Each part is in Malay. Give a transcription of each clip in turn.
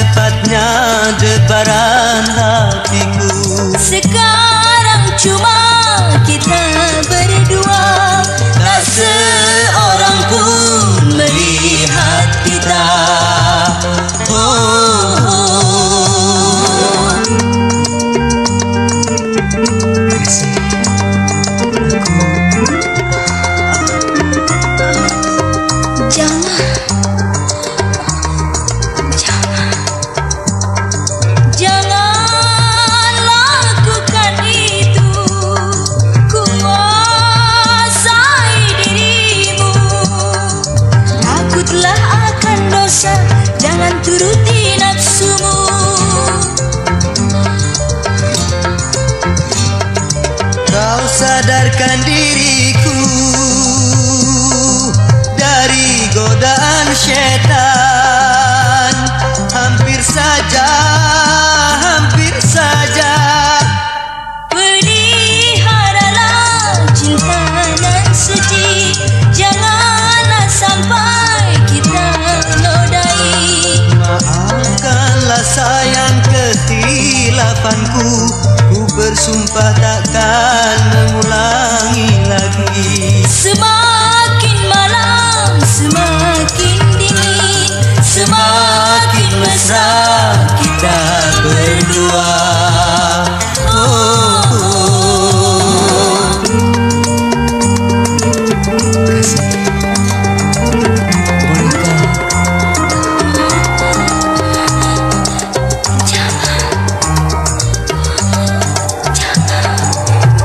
cepatnya debaran hatiku. Sekarang cuma kita berdua, tak seorang pun melihat kita. Jangan lakukan itu, kuasai dirimu. Takutlah akan dosa, jangan turuti nafsumu. Kau sadarkan diriku dari godaan syaitan. Hampir saja Peliharalah cinta nan suci, janganlah sampai kita nodai. Maafkanlah sayang kehilafanku, ku bersumpah takkan mengulangi lagi. Semakin malam semakin dingin, semakin mesra kita berdua.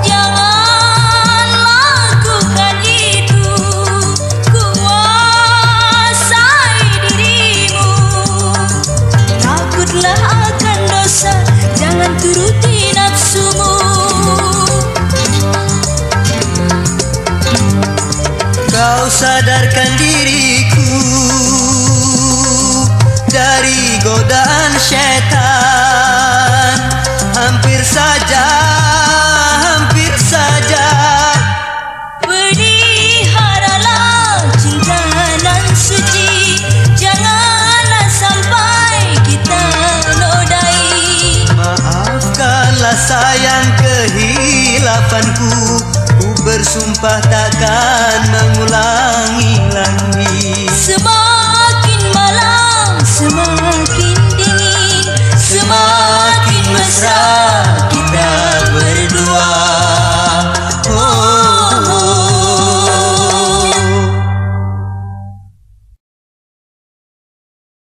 Jangan lakukan itu, kuasai dirimu. Takutlah akan dosa, jangan turuti nafsumu. Kau sadarkan diriku dari godaan syaitan. Hampir saja Peliharalah cinta nan suci, janganlah sampai kita nodai. Maafkanlah sayang kehilafanku, ku bersumpah takkan mengulangi